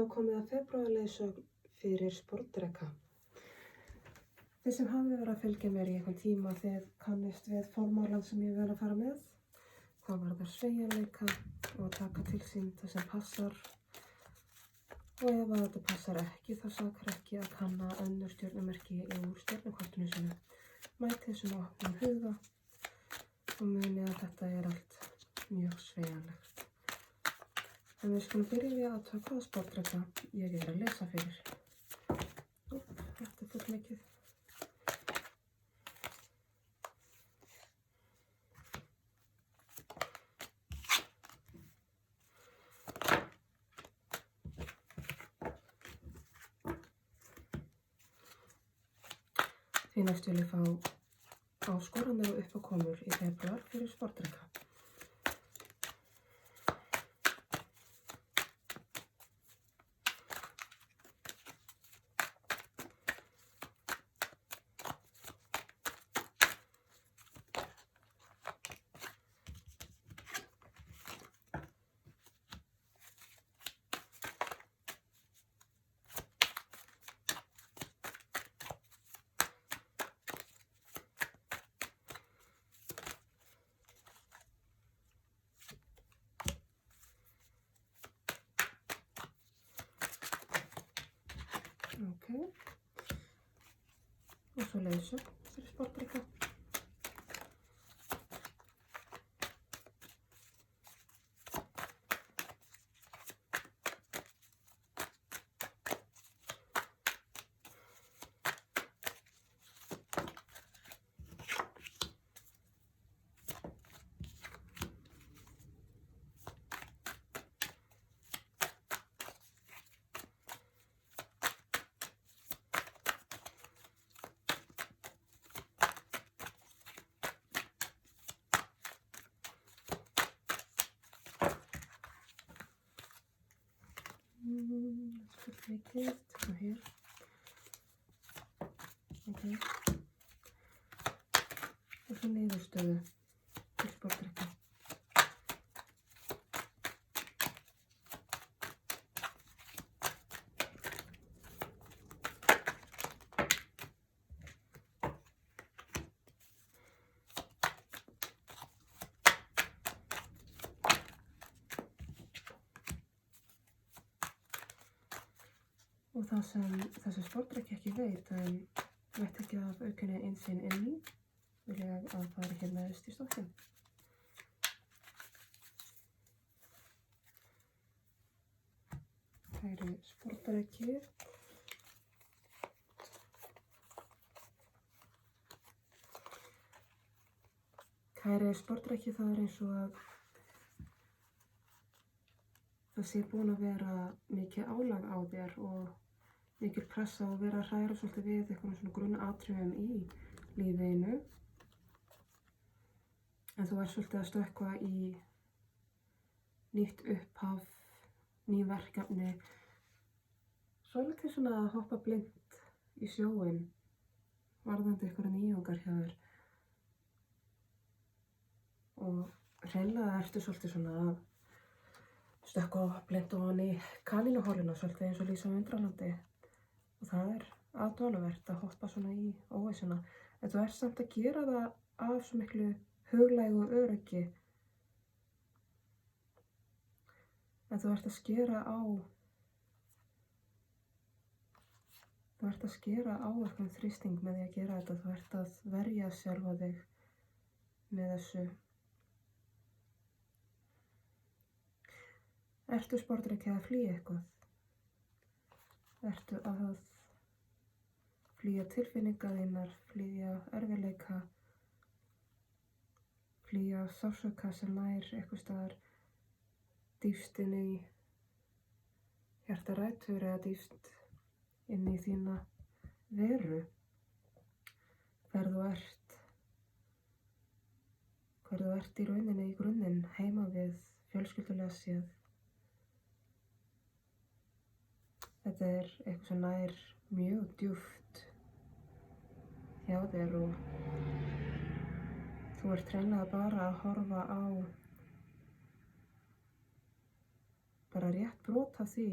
er komið að febrúarleiðsögn fyrir sportdreka. Þið sem hafi verið að fylgja mér í einhvern tíma þið kannist við formálan sem ég vil að fara með. Hvað varðar sveigjanleika og taka til sín það sem passar. Og ef að þetta passar ekki þá sakar ekki að kanna önnur stjörnumerki úr stjörnukortinu sínu. Mæti þessu með opnum huga og muni að þetta er allt mjög sveigjanlegt. En við skulum byrja við að taka hvaða sportdreka ég er að lesa fyrir. Þetta er full mikið. Því næst vil ég fá áskoranir og uppákomur í febrúar fyrir sportdreka. Ok, og svo leiðsögn fyrir sportdreka. Mikið, og hér. Ok. Og svo niðurstöðu til sportdreka. Og það sem þessi sportdreki ekki veit, en veit ekki af aukinni innsýn inn í, vil ég að fara hér neðst í stokkinn. Kæri sportdreki. Kæri sportdreki, það er eins og að það sé búin að vera mikið álag á þér og mikil pressa og vera að hræra svolítið við eitthvað svona grunnatriðum í lífinu. En þú ert svolítið að stökkva í nýtt upphaf, ný verkefni. Svolítið svona að hoppa blint í sjóinn varðandi einhverja nýjungar hjá þér. Og hreinlega ertu svolítið svona að stökkva blint ofan í kanínuholuna svolítið eins og Lísa í Undralandi. Og það er aðdáunarvert að hoppa svona í óvissuna. En þú ert samt að gera það af svo miklu huglægu og öryggi. En þú ert að skera á eitthvað þrýsting með því að gera þetta. Þú ert að verja sjálfa þig með þessu. Ertu sportdreki að flýja eitthvað? Ertu að flýja tilfinningar þínar, flýja erfiðleika, flýja sársauka sem nær eitthvað staðar dýpst inn í hjartarætur eða dýpst inn í þína veru. Hver þú ert í rauninni í grunninn heima við fjölskyldulega séð. Þetta er eitthvað sem nær mjög djúpt hjá þér og þú ert hreinlega bara að horfa á bara rétt brot af því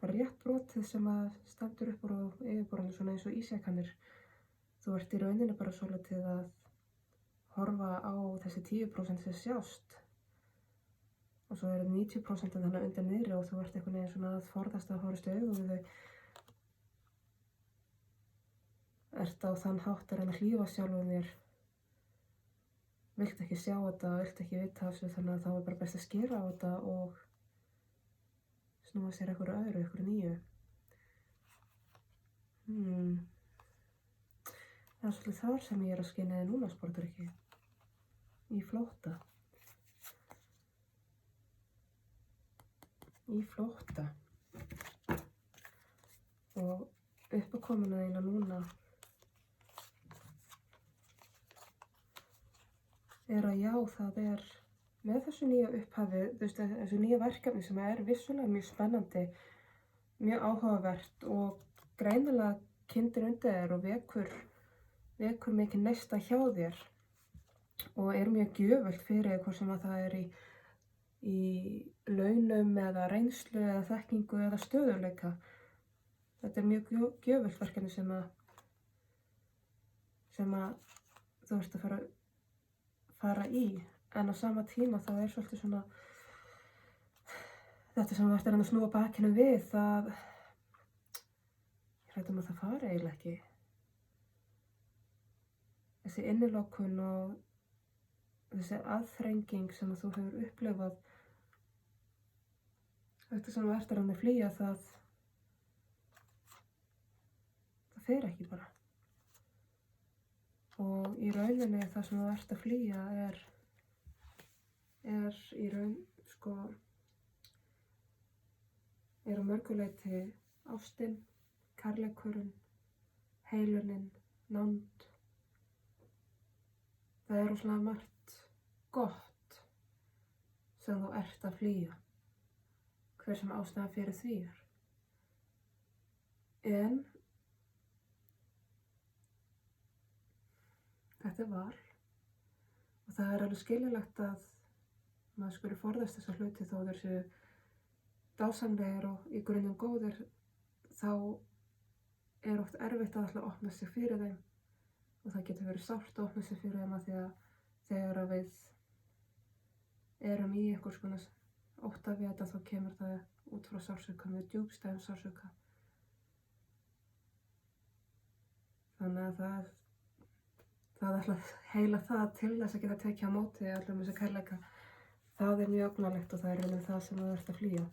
bara rétt brotið sem að stendur upp úr á yfirborðinu svona eins og ísjakanir. Þú ert í rauninni bara svolítið að horfa á þessi 10% sem sjást og svo eru 90% þannig undir niðri og þú ert einhvern veginn svona að forðast að horfast í augu við þau. Ert á þann hátt að reyna að hlífa sjálfum þér. Vilt ekki sjá þetta, vilt ekki vita þessu, þannig að þá er bara best að skera á þetta og snúa sér einhverju öðru, einhverju nýju. Það er svolítið þar sem ég er að skynja núna, sportdrykki. Í flótta. Og uppákomuna þína núna er að já, það er með þessu nýja upphafi, þú veist, þessu nýja verkefni sem er vissulega mjög spennandi, mjög áhugavert og greinilega kyndir undir þér og vekur mikið neista hjá þér og er mjög gjöfult fyrir hvort sem að það er í launum eða reynslu eða þekkingu eða stöðugleika. Þetta er mjög gjöfult verkefni sem að þú ert að fara í, en á sama tíma þá er svolítið svona þetta sem þú ert að snúa bakinu við, það ég hrædd að það fari eiginlega ekki. Þessi innilokun og þessi aðþrenging sem þú hefur upplifað, þetta sem þú ert að flýja, það fer ekki bara. Og í rauninni það sem þú ert að flýja er í raun, er á mörgu leyti ástin, kærleikurinn, heilunin, nánd. Það er rosalega margt gott sem þú ert að flýja, hver sem ástæðan fyrir því er. En þetta er val og það er alveg skiljulegt að maður skuli forðast þessa hluti þó þeir séu dásamlegir og í grunninn góðir, þá er oft erfitt að ætla að opna sig fyrir þeim og það getur verið sárt að opna sig fyrir þeim af því að þegar að við erum í einhvers konar ótta við þetta, þá kemur það út frá sársauka, með djúpstæðum sársauka. Þannig að það ætla að heila það til þess að geta tekið á móti allir þessi kærleika. Það er mjög ógnarlegt og það er raunin það sem þú ert að flýja.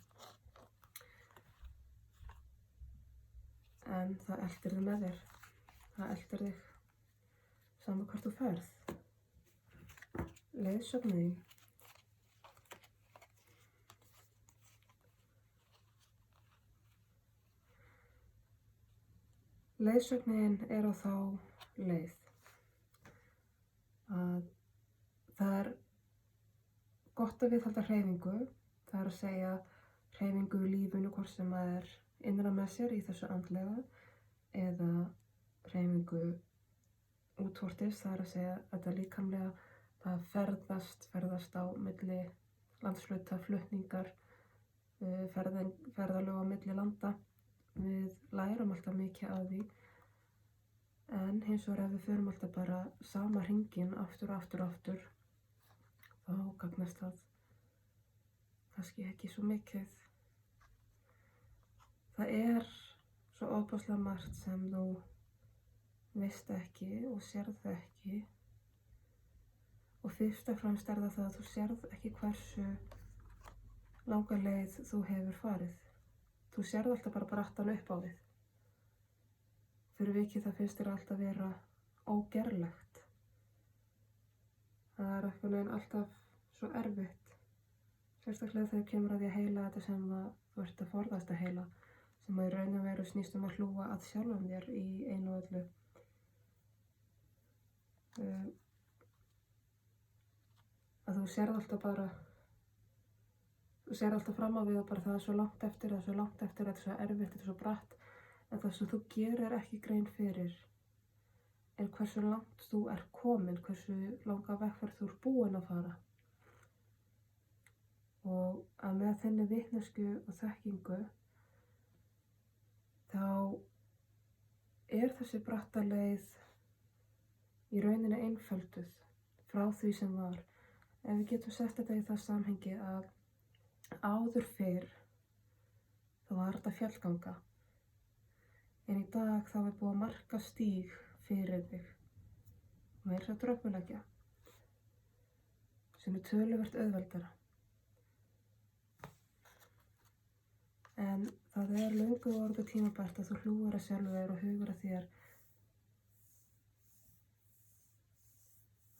En það eltir þig með þér. Það eltir þig sama hvort þú ferð. Leiðsögnin þín. Leiðsögnin er á þá leið að það er gott að viðhalda hreyfingu, það er að segja hreyfingu í lífinu hvort sem það er innra með sér í þessu andlega eða hreyfingu útvortis, það er að segja þetta líkamlega, það ferðast á milli landshluta, flutningar, ferðalög á milli landa. Við lærum alltaf mikið af því, en hins vegar ef við förum alltaf bara sama hringinn aftur, þá gagnast það kannski ekki svo mikið. Það er svo ofboðslega margt sem þú veist ekki og sérð ekki, og fyrst og fremst er það að þú sérð ekki hversu langa leið þú hefur farið. Þú sérð alltaf bara brattan upp á við. Fyrir vikið það finnst þér alltaf vera ógerlegt. Það er einhvern veginn alltaf svo erfitt. Sérstaklega þegar kemur að því að heila þetta sem þú ert að forðast að heila, sem að í raun og veru snýst að hlúa að sjálfum þér í einu og öllu. Að þú sérð alltaf bara Þú sér alltaf fram á við og bara það er svo langt eftir, þetta er svo erfitt, þetta er svo bratt, en það sem þú gerir ekki grein fyrir er hversu langt þú er komin, hversu langa vegferð þú er búin að fara. Og að með þinni vitneskju og þekkingu þá er þessi bratta leið í rauninni einfölduð frá því sem var. Ef við getum sett þetta í það samhengi að áður fyrr þá var þetta fjallganga, en í dag þá er búið að marka stíg fyrir þig og er það dröppuleggja sem er töluvert auðveldara. En það er löngu orðið tímabært að þú hlúir að sjálfu þér og hugur að þér,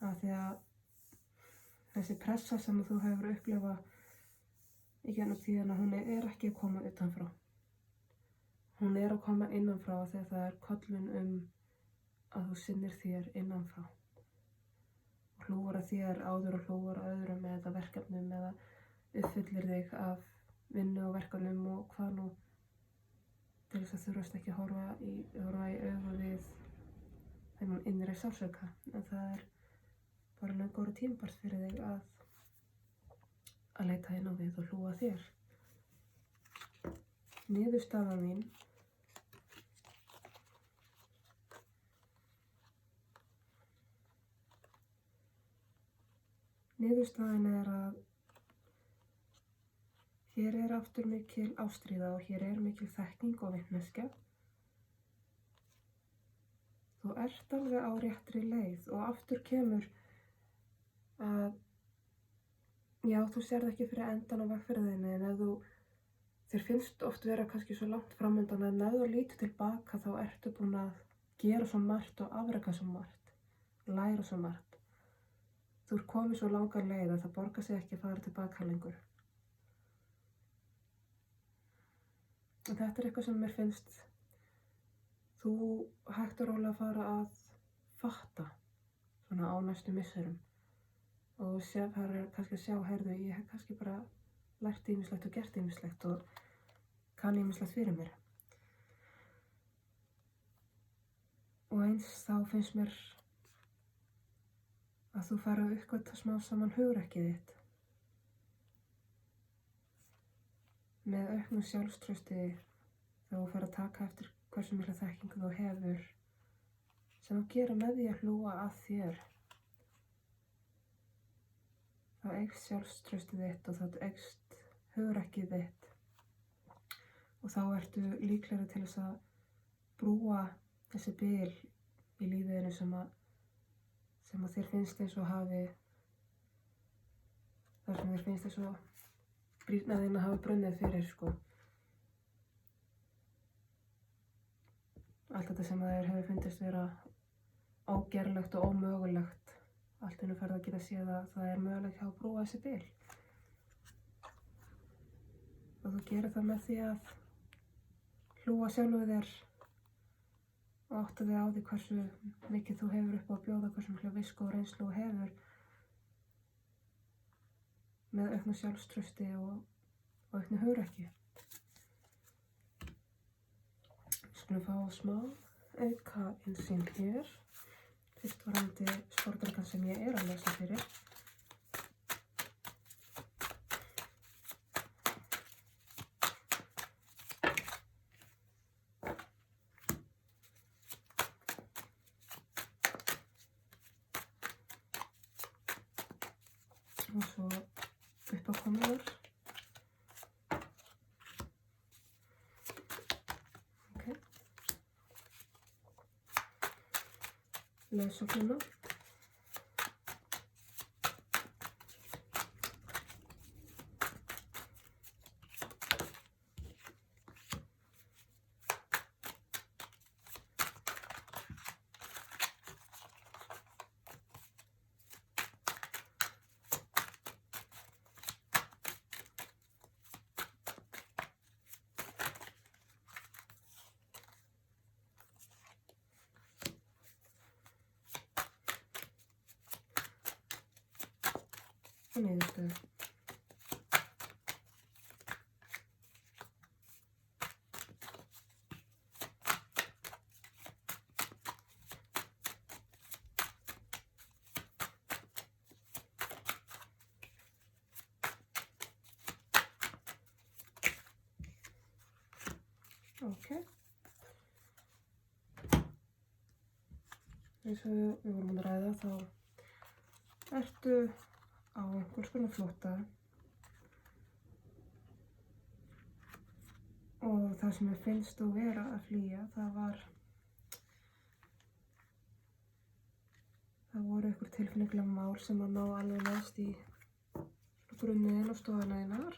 af því að þessi pressa sem þú hefur upplifað í gegnum tíðina, hún er ekki að koma utanfrá. Hún er að koma innanfrá þegar það er köllun að þú sinnir þér innanfrá. Og hlúir að þér áður og hlúir að öðrum eða verkefnum eða uppfyllir þig af vinnu og verkefnum og hvað nú, til þess að þurfast ekki að horfa í augu við þennan innri sársauka. En það er bara löngu orðið tímabært fyrir þig að leita inn á við og hlúa að þér. Niðurstaðan mín Niðurstaðan er að hér er aftur mikil ástríða og hér er mikil þekking og vitneskja. Þú ert alveg á réttri leið og aftur kemur að já, þú sérð ekki fyrir endan á vegferðinni, en ef þér finnst oft vera kannski svo langt framundan, en ef þú lítur tilbaka þá ertu búin að gera svo margt og afreka svo margt, læra svo margt. Þú ert komið svo langan leið að það borgar sig ekki að fara tilbaka lengur. Og þetta er eitthvað sem mér finnst þú hægt og rólega fara að fatta svona á næstu misserum. Og fara kannski að sjá, heyrðu, ég hef kannski bara lært ýmislegt og gert ýmislegt og kann ýmislegt fyrir mér. Og eins þá finnst mér að þú fara að uppgötva smá saman hugrekkið þitt. Með auknu sjálfstrausti þegar þú fer að taka eftir hversu mikla þekkingu þú hefur, sem þú gera með því að hlúa að þér. Þá eykst sjálfstraustið þitt og þá eykst hugrekkið þitt. Og þá ertu líklegri til þess að brúa þessi bil í lífiðinu sem að þér finnst eins og hafi, þar sem þér finnst eins og brýrnaðinn að hafa brunnið fyrir, sko. Allt þetta sem þér hefur fundist vera ógerlegt og ómögulegt, allt henni ferð að geta séð að það er mögulegt að brúa þessi bil. Og þú gerir það með því að hlúa sjálfu þér og átta þig á því hversu mikið þú hefur upp á að bjóða, hversu mikla visku og reynslu þú hefur með auknu sjálfstrausti og auknu hugrekki. Við skulum fá smá auka innsýn hér. Fyrst varðandi sportdrekkan sem ég er að lesa fyrir. Og svo uppákomunar. Ok. Leiðsögnina. Og niðurstöðu. Ok, eins og við vorum að ræða, þá ertu á einhvers konar flótta og það sem mér finnst þú vera að flýja, það voru einhver tilfinninguleg mál sem að ná alveg næst í grunniðinn og stofuna þínar.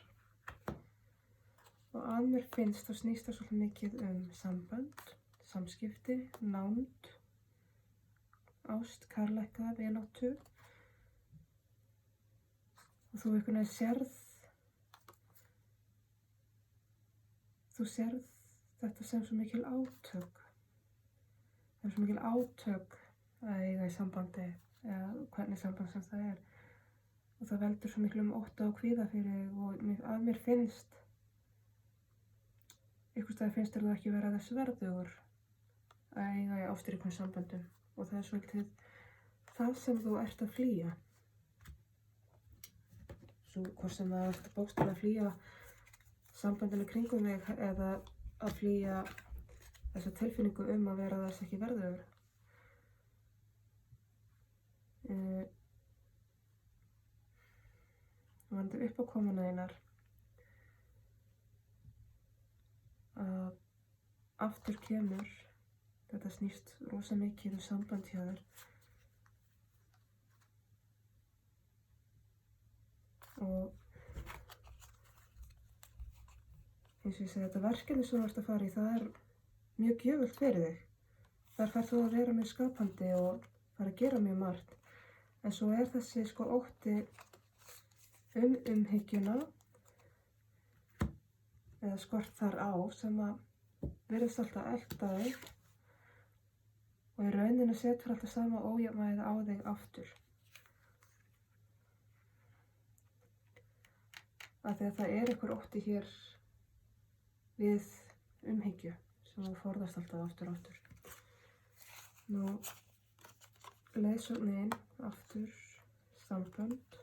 Og að mér finnst þá snýst það svolítið mikið sambönd, samskipti, nánd, ást, kærleika, vináttu. Og þú einhvern veginn sérð þetta sem svo mikil átök. Það er svo mikil átök að eiga í sambandi, eða hvernig samband sem það er. Og það veldur svo miklu ótta og kvíða fyrir þig og að mér finnst, einhvers staðar finnst þér þú ekki vera þess verðugur að eiga í ástríkum samböndum. Og það er svolítið það sem þú ert að flýja. Svo hvort sem það ert bókstaflega að flýja samböndinu kringum þig eða að flýja þessa tilfinningu að vera þess ekki verðugur. Varðandi uppákomuna þínar að aftur kemur, þetta snýst rosa mikið samband hjá þér. Og eins og ég segi, þetta verkefni sem þú ert að fara í, það er mjög gjöfult fyrir þig. Þar færð þú að vera mjög skapandi og fara að gera mjög margt. En svo er þessi ótti umhyggjuna eða skort þar á sem að virðist alltaf elta þig og í rauninu setur alltaf sama ójafnvægið á þig aftur. Af því að það er einhver ótti hér við umhyggju sem þú forðast alltaf aftur og aftur. Nú, leiðsögnin aftur, sambönd.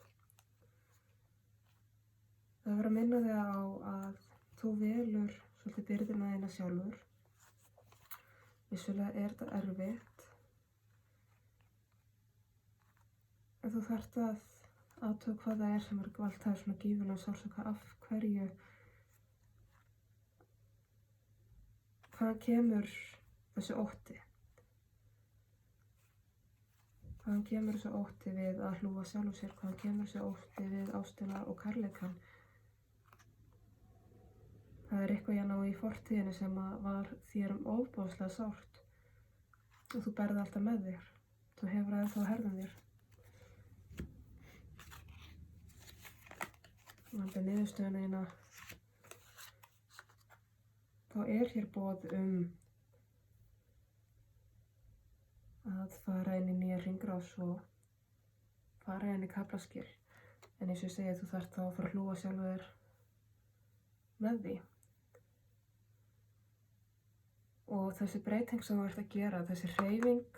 Það verður að minna þig á að þú velur svolítið byrðina þína sjálfur. Vissulega er þetta erfitt. En þú þarft að athuga hvað það er sem er valtað svona gífurlega sársauka af hverju. Hvaðan kemur þessi ótti? Hvaðan kemur þessi ótti við að hlúa sjálfum sér? Hvaðan kemur þessi ótti við ástina og kærleikann? Það er eitthvað hérna í fortíðinni sem var þér ofboðslega sárt og þú berði alltaf með þér. Þú hefur aðeins þá herðum þér. Varðandi niðurstöðuna þína, þá er hér boð að fara inn í nýja hringrás og fara inn í kaflaskil. En eins og ég segi, þú þarft þá að fara að hlúa sjálfur þér með því. Og þessi breyting sem þú ert að gera, þessi hreyfing,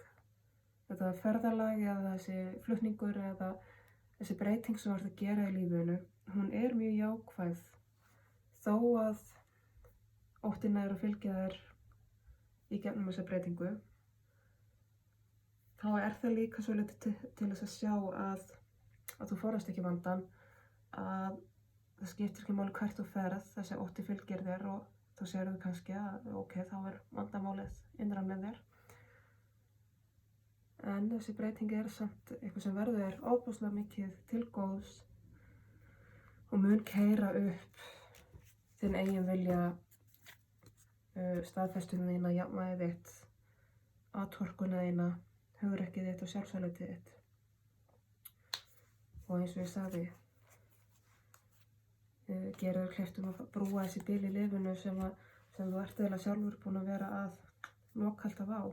þetta ferðalag eða þessi flutningur eða þessi breyting sem þú ert að gera í lífinu, hún er mjög jákvæð. Þó að óttinn er að fylgja þér í gegnum þessa breytingu, þá er það líka svolítið til þess að sjá að þú forðast ekki vandann, að það skiptir ekki máli hvert þú ferð, þessi ótti fylgir þér og þá sérðu kannski að ok, þá er vandamálið innra með þér. En þessi breyting er samt eitthvað sem verður þér ofboðslega mikið til góðs og mun keyra upp þinn eigin vilja, staðfestuna þína, jafnvægið þitt, atorkuna þína, hugrekkið þitt og sjálfsálitið þitt. Og eins og ég sagði, gerir þér kleift að brúa þessi bil í lífinu sem þú ert eiginlega sjálfur búin að vera að loka alltaf á.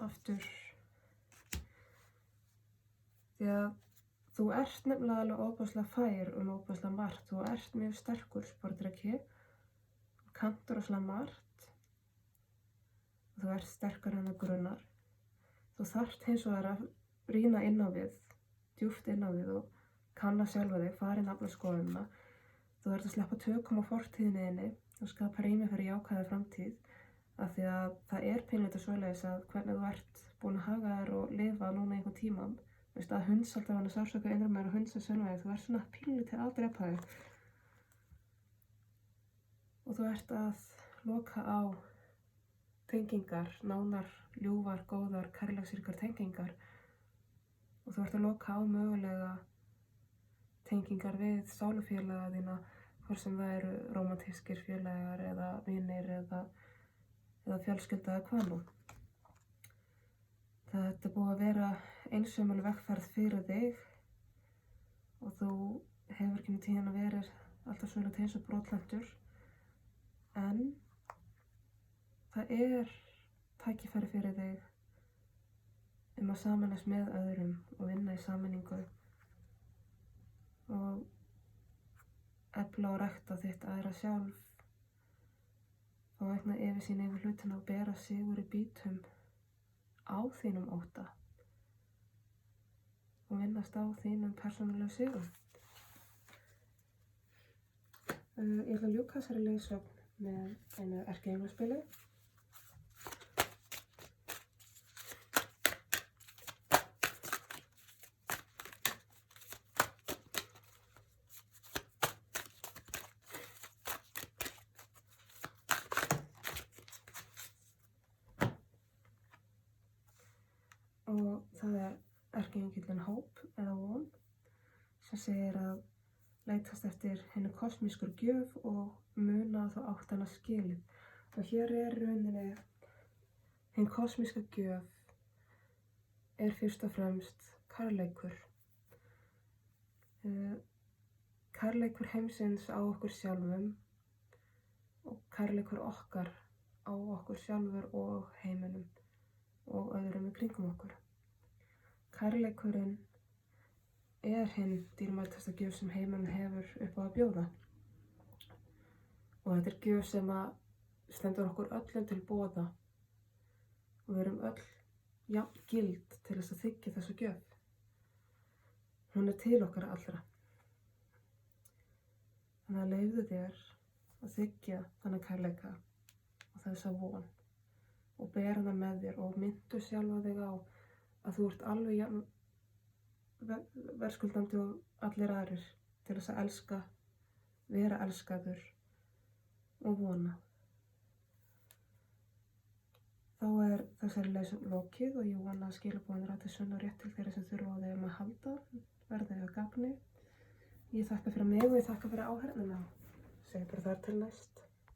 Aftur, því að þú ert nefnilega alveg ofboðslega fær ofboðslega margt. Þú ert mjög sterkur sportdreki, kannt rosalega margt. Þú ert sterkar en það grunnar. Þú þarft hins vegar að rýna inn á við, djúpt inn á við og kanna sjálfa þig, fara í naflaskoðunina. Þú ert að sleppa tökum á fortíðinni þinni og skapa rými fyrir jákvæða framtíð. Af því að það pínlítið svoleiðis að hvernig þú ert búin að haga þér og lifa núna einhvern tíma, veist, að hunds alltaf hann að sársöka innra með og hundsa sjálfa þig, þú ert svona pínlítið að drepa þig og þú ert að loka á tengingar, nánar, ljúfar, góðar, kærleiksríkar tengingar og þú ert að loka á mögulega tengingar við sálufélaga þína, hvort sem það eru rómantískir félagar eða vinir eða fjölskylda eða hvað nú. Þetta búið að vera einsömul vegferð fyrir þig og þú hefur ekki með tíðan að vera alltaf svona eins og brotlentur, en það tækifæri fyrir þig að sameinast með öðrum og vinna í sameiningu og efla og rækta þitt æðra sjálf og vegna yfirsýn yfir hlutina og bera sigur í bítum á þínum ótta og vinnast á þínum persónulega sigur. Ég ætla að ljúka þessari leiðsögn með einu erkienglaspili. Og það erkiengillinn Hope eða von sem segir að leitast eftir hinni kosmískur gjöf og muna þá átt hana skilið. Og hér rauninni hinn kosmíska gjöf fyrst og fremst kærleikur. Kærleikur heimsins á okkur sjálfum og kærleikur okkar á okkur sjálfur og heiminum og öðrum í kringum okkur. Kærleikurinn hinn dýrmætasta gjöf sem heimurinn hefur upp á að bjóða. Og þetta gjöf sem að stendur okkur öllum til boða og við erum öll jafn gild til þess að þiggja þessa gjöf. Hún til okkar allra. Þannig að leyfðu þér að þiggja þennan kærleika og þessa von og bera það með þér og myndu sjálfa þig á að þú ert alveg jafn verðskuldandi og allir aðrir til þess að elska, vera elskaður og vona. Þá þessari leiðsögn lokið og ég vona að skilaboðin ræti sunn og rétt til þeirra sem þurfa á þeim að halda, verði að gagni. Ég þakka fyrir mig og ég þakka fyrir áheyrnina. Segi bara þar til næst.